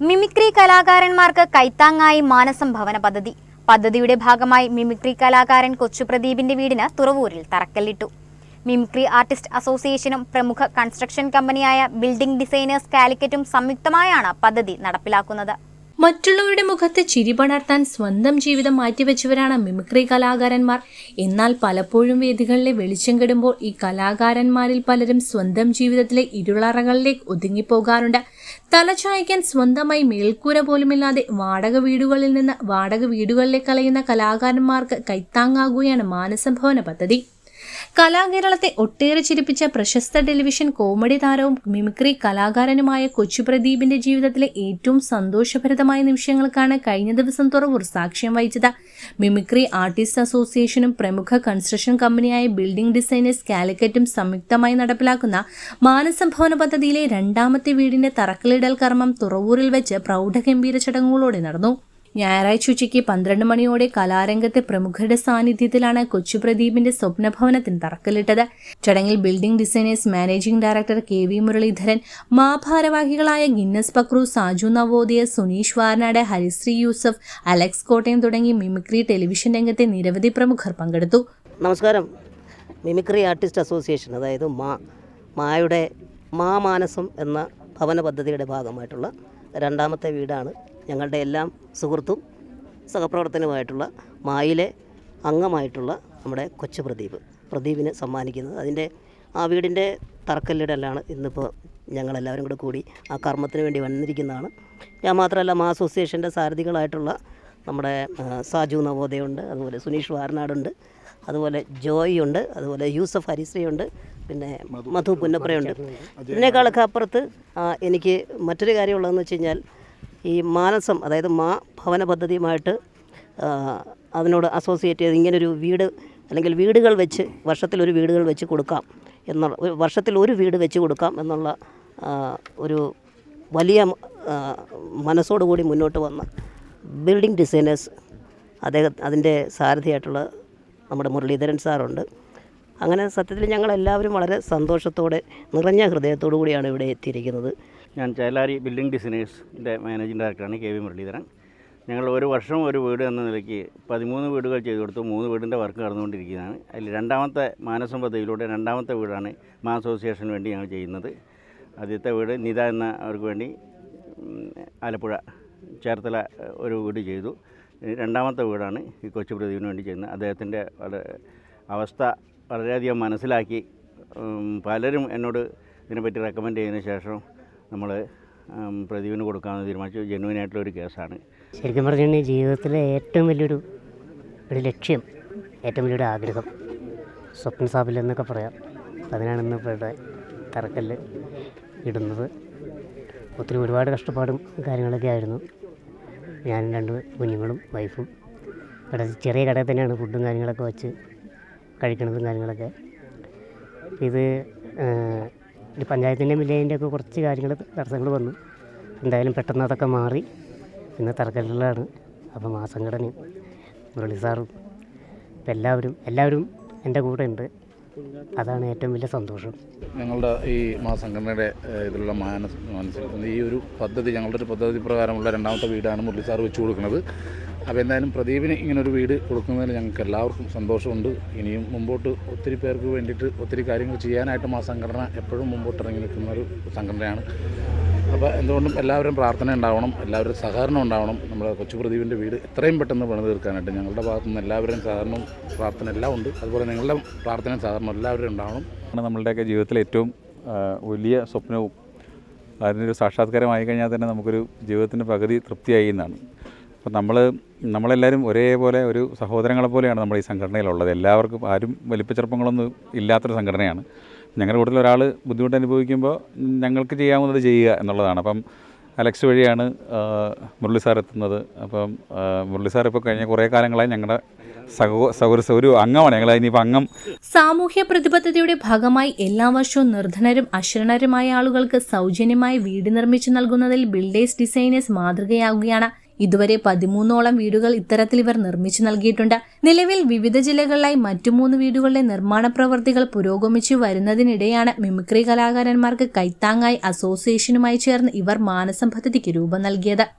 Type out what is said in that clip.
Mimicry കലാകാരന്മാർക്ക് കൈത്താങ്ങായി മാനസം ഭവന പദ്ധതി. പദ്ധതിയുടെ ഭാഗമായി മിമിക്രി കലാകാരൻ കൊച്ചുപ്രദീപിന്റെ വീടിന് തുറവൂരിൽ തറക്കല്ലിട്ടു. മിമിക്രി ആർട്ടിസ്റ്റ് അസോസിയേഷനും പ്രമുഖ കൺസ്ട്രക്ഷൻ കമ്പനിയായ ബിൽഡിംഗ് ഡിസൈനേഴ്സ് കാലിക്കറ്റും സംയുക്തമായാണ് പദ്ധതി നടപ്പിലാക്കുന്നത്. മറ്റുള്ളവരുടെ മുഖത്ത് ചിരി പടർത്താൻ സ്വന്തം ജീവിതം മാറ്റിവെച്ചവരാണ് മിമിക്രി കലാകാരന്മാർ. എന്നാൽ പലപ്പോഴും വേദികളിലെ വെളിച്ചം കെടുമ്പോൾ ഈ കലാകാരന്മാരിൽ പലരും സ്വന്തം ജീവിതത്തിലെ ഇരുളറകളിലേക്ക് ഒതുങ്ങിപ്പോകാറുണ്ട്. തലചായ്ക്കാൻ സ്വന്തമായി മേൽക്കൂര പോലുമില്ലാതെ വാടക വീടുകളിൽ നിന്ന് വാടക വീടുകളിലേക്ക് അലയുന്ന കലാകാരന്മാർക്ക് കൈത്താങ്ങാകുകയാണ് മാനസം ഭവന പദ്ധതി. കലാകേരളത്തെ ഒട്ടേറെ ചിരിപ്പിച്ച പ്രശസ്ത ടെലിവിഷൻ കോമഡി താരവും മിമിക്രി കലാകാരനുമായ കൊച്ചുപ്രദീപിന്റെ ജീവിതത്തിലെ ഏറ്റവും സന്തോഷഭരിതമായ നിമിഷങ്ങൾക്കാണ് കഴിഞ്ഞ ദിവസം തുറവൂർ സാക്ഷ്യം വഹിച്ചത്. മിമിക്രി ആർട്ടിസ്റ്റ് അസോസിയേഷനും പ്രമുഖ കൺസ്ട്രക്ഷൻ കമ്പനിയായ ബിൽഡിംഗ് ഡിസൈനേഴ്സ് കാലിക്കറ്റും സംയുക്തമായി നടപ്പിലാക്കുന്ന മാനസം ഭവന പദ്ധതിയിലെ രണ്ടാമത്തെ വീടിന്റെ തറക്കല്ലിടൽ കർമ്മം തുറവൂരിൽ വെച്ച് പ്രൗഢഗംഭീര ചടങ്ങുകളോടെ നടന്നു. ഞായറാഴ്ച ഉച്ചയ്ക്ക് 12 മണിയോടെ കലാരംഗത്തെ പ്രമുഖരുടെ സാന്നിധ്യത്തിലാണ് കൊച്ചുപ്രദീപിന്റെ സ്വപ്നഭവനത്തിന് തറക്കല്ലിട്ടത്. ചടങ്ങിൽ building designers managing director KV Muraleedharan, ഭാരവാഹികളായ ഗിന്നസ് പക്രു, സാജു നവോദയ, സുനീഷ് വാർനാട്, ഹരിശ്രീ യൂസഫ്, അലക്സ് കോട്ടയം തുടങ്ങി മിമിക്രി ടെലിവിഷൻ രംഗത്തെ നിരവധി പ്രമുഖർ പങ്കെടുത്തു. നമസ്കാരം. മിമിക്രി ആർട്ടിസ്റ്റ് അസോസിയേഷൻ, അതായത് മായുടെ മാനസം എന്ന ഭവന പദ്ധതിയുടെ ഭാഗമായിട്ടുള്ള രണ്ടാമത്തെ വീടാണ് ഞങ്ങളുടെ എല്ലാം സുഹൃത്തും സഹപ്രവർത്തനവുമായിട്ടുള്ള മായിലെ അംഗമായിട്ടുള്ള നമ്മുടെ പ്രദീപിന് സമ്മാനിക്കുന്നത്. അതിൻ്റെ ആ വീടിൻ്റെ തറക്കല്ലിടലാണ് ഇന്നിപ്പോൾ ഞങ്ങളെല്ലാവരും കൂടി ആ കർമ്മത്തിന് വേണ്ടി വന്നിരിക്കുന്നതാണ്. ഞാൻ മാത്രമല്ല, മാ അസോസിയേഷൻ്റെ സാരഥികളായിട്ടുള്ള നമ്മുടെ സാജു നവോദയുണ്ട്, അതുപോലെ സുനീഷ് വാർനാടുണ്ട്, അതുപോലെ ജോയ് ഉണ്ട്, അതുപോലെ യൂസഫ് ഹരിശ്രീ ഉണ്ട്, പിന്നെ മധു പുന്നപ്രയുണ്ട്. ഇതിനേക്കാളൊക്കെ അപ്പുറത്ത് എനിക്ക് മറ്റൊരു കാര്യമുള്ളതെന്ന് വെച്ച് കഴിഞ്ഞാൽ, ഈ മാനസം, അതായത് ഭവന പദ്ധതിയുമായിട്ട് അതിനോട് അസോസിയേറ്റ് ചെയ്ത് ഇങ്ങനൊരു വീട് അല്ലെങ്കിൽ വീടുകൾ വെച്ച് വർഷത്തിലൊരു വീടുകൾ വെച്ച് കൊടുക്കാം എന്നുള്ള വർഷത്തിൽ ഒരു വീട് വെച്ച് കൊടുക്കാം എന്നുള്ള ഒരു വലിയ മനസ്സോടുകൂടി മുന്നോട്ട് വന്ന ബിൽഡിംഗ് ഡിസൈനേഴ്സ് അതിൻ്റെ സാരഥിയായിട്ടുള്ള നമ്മുടെ മുരളീധരൻ സാറുണ്ട്. അങ്ങനെ സത്യത്തിൽ ഞങ്ങളെല്ലാവരും വളരെ സന്തോഷത്തോടെ നിറഞ്ഞ ഹൃദയത്തോടു കൂടിയാണ് ഇവിടെ എത്തിയിരിക്കുന്നത്. ഞാൻ ചേലാരി ബിൽഡിംഗ് ഡിസൈനേഴ്സിൻ്റെ മാനേജിംഗ് ഡയറക്ടറാണ് KV മുരളീധരൻ. ഞങ്ങൾ ഒരു വർഷം ഒരു വീട് എന്ന നിലയ്ക്ക് 13 വീടുകൾ ചെയ്തു കൊടുത്തു. 3 വീടിൻ്റെ വർക്ക് നടന്നുകൊണ്ടിരിക്കുന്നതാണ്. അതിൽ രണ്ടാമത്തെ മാനസം പദ്ധതിയിലൂടെ രണ്ടാമത്തെ വീടാണ് മാ അസോസിയേഷന് വേണ്ടി ഞങ്ങൾ ചെയ്യുന്നത്. ആദ്യത്തെ വീട് നിത എന്ന അവർക്ക് വേണ്ടി ആലപ്പുഴ ചേർത്തല ഒരു വീട് ചെയ്തു. രണ്ടാമത്തെ വീടാണ് ഈ കൊച്ചുപ്രദീപിന് വേണ്ടി ചെയ്യുന്നത്. അദ്ദേഹത്തിൻ്റെ അവസ്ഥ വളരെയധികം മനസ്സിലാക്കി പലരും എന്നോട് ഇതിനെപ്പറ്റി റെക്കമെൻഡ് ചെയ്തതിന് ശേഷം നമ്മൾ പ്രദീപിന് കൊടുക്കാമെന്ന് തീരുമാനിച്ചു. ജെന്യുവനായിട്ടുള്ളൊരു കേസാണ്. ശരിക്കും പറഞ്ഞിട്ടുണ്ടെങ്കിൽ ജീവിതത്തിലെ ഏറ്റവും വലിയൊരു ലക്ഷ്യം, ഏറ്റവും വലിയൊരു ആഗ്രഹം, സ്വപ്ന സാഫല്യം എന്നൊക്കെ പറയാം. അതിനാണ് ഇന്ന് ഇവിടെ തറക്കല്ല് ഇടുന്നത്. ഒരുപാട് കഷ്ടപ്പാടും കാര്യങ്ങളൊക്കെ ആയിരുന്നു. ഞാനും 2 കുഞ്ഞുങ്ങളും വൈഫും ഇവിടെ ചെറിയ കടയിൽ തന്നെയാണ് ഫുഡും കാര്യങ്ങളൊക്കെ വെച്ച് കഴിക്കുന്നതും കാര്യങ്ങളൊക്കെ. ഇത് പഞ്ചായത്തിൻ്റെ വില്ലേജിൻ്റെ ഒക്കെ കുറച്ച് തടസ്സങ്ങൾ വന്നു. എന്തായാലും പെട്ടെന്ന് അതൊക്കെ മാറി ഇന്ന് തറക്കല്ലിലാണ്. അപ്പം ആ സംഘടനയും മുരളി സാറും ഇപ്പം എല്ലാവരും എൻ്റെ കൂടെ ഉണ്ട്. അതാണ് ഏറ്റവും വലിയ സന്തോഷം. ഞങ്ങളുടെ ഈ സംഘടനയുടെ ഇതിലുള്ള മനസ്സിൽ ഈ ഒരു പദ്ധതി, ഞങ്ങളുടെ ഒരു പദ്ധതി പ്രകാരമുള്ള രണ്ടാമത്തെ വീടാണ് മുരളി സാർ വെച്ച് കൊടുക്കുന്നത്. അപ്പോൾ എന്തായാലും പ്രദീപിന് ഇങ്ങനൊരു വീട് കൊടുക്കുന്നതിൽ ഞങ്ങൾക്ക് എല്ലാവർക്കും സന്തോഷമുണ്ട്. ഇനിയും മുമ്പോട്ട് ഒത്തിരി പേർക്ക് വേണ്ടിയിട്ട് ഒത്തിരി കാര്യങ്ങൾ ചെയ്യാനായിട്ടും ആ സംഘടന എപ്പോഴും മുമ്പോട്ട് ഇറങ്ങി നിൽക്കുന്ന ഒരു സംഘടനയാണ്. അപ്പോൾ എന്തുകൊണ്ടും എല്ലാവരും പ്രാർത്ഥന ഉണ്ടാവണം, എല്ലാവരും സഹകരണം ഉണ്ടാവണം. നമ്മുടെ കൊച്ചുപ്രദീപിൻ്റെ വീട് എത്രയും പെട്ടെന്ന് പണിത് തീർക്കാനായിട്ട് ഞങ്ങളുടെ ഭാഗത്തുനിന്ന് എല്ലാവരുടെയും സഹകരണവും പ്രാർത്ഥന എല്ലാം ഉണ്ട്. അതുപോലെ നിങ്ങളുടെ പ്രാർത്ഥനയും സഹകരണം എല്ലാവരും ഉണ്ടാവണം. നമ്മളുടെയൊക്കെ ജീവിതത്തിലെ ഏറ്റവും വലിയ സ്വപ്നവും അതിനൊരു സാക്ഷാത്കാരമായി കഴിഞ്ഞാൽ തന്നെ നമുക്കൊരു ജീവിതത്തിൻ്റെ പകുതി തൃപ്തിയായി എന്നാണ്. അപ്പോൾ നമ്മളെല്ലാവരും ഒരേപോലെ ഒരു സഹോദരങ്ങളെ പോലെയാണ് നമ്മൾ ഈ സംഘടനയിലുള്ളത്. എല്ലാവർക്കും ആരും വലിപ്പച്ചെറുപ്പങ്ങളൊന്നും ഇല്ലാത്തൊരു സംഘടനയാണ്. ഞങ്ങളുടെ കൂട്ടത്തിൽ ഒരാൾ ബുദ്ധിമുട്ട് അനുഭവിക്കുമ്പോൾ ഞങ്ങൾക്ക് ചെയ്യാവുന്നത് ചെയ്യുക എന്നുള്ളതാണ്. അപ്പം അലക്സ് വഴിയാണ് മുരളി സാർ എത്തുന്നത്. അപ്പം മുരളി സാർ ഇപ്പോൾ കഴിഞ്ഞ കുറേ കാലങ്ങളായി ഞങ്ങളുടെ ഒരു അംഗമാണ്. ഞങ്ങൾ ഇനിയിപ്പോൾ അംഗം. സാമൂഹ്യ പ്രതിബദ്ധതയുടെ ഭാഗമായി എല്ലാ വർഷവും നിർധനരും അശരണരുമായ ആളുകൾക്ക് സൗജന്യമായി വീട് നിർമ്മിച്ചു നൽകുന്നതിൽ ബിൽഡേഴ്സ് ഡിസൈനേഴ്സ് മാതൃകയാകുകയാണ്. ഇതുവരെ 13ഓളം വീടുകൾ ഇത്തരത്തിൽ ഇവർ നിർമ്മിച്ചു നൽകിയിട്ടുണ്ട്. നിലവിൽ വിവിധ ജില്ലകളിലായി മറ്റു 3 വീടുകളുടെ നിർമ്മാണ പ്രവൃത്തികൾ പുരോഗമിച്ചു വരുന്നതിനിടെയാണ് മിമിക്രി കലാകാരന്മാർക്ക് കൈത്താങ്ങായി അസോസിയേഷനുമായി ചേർന്ന് ഇവർ മാനസം പദ്ധതിക്ക് രൂപം നൽകിയത്.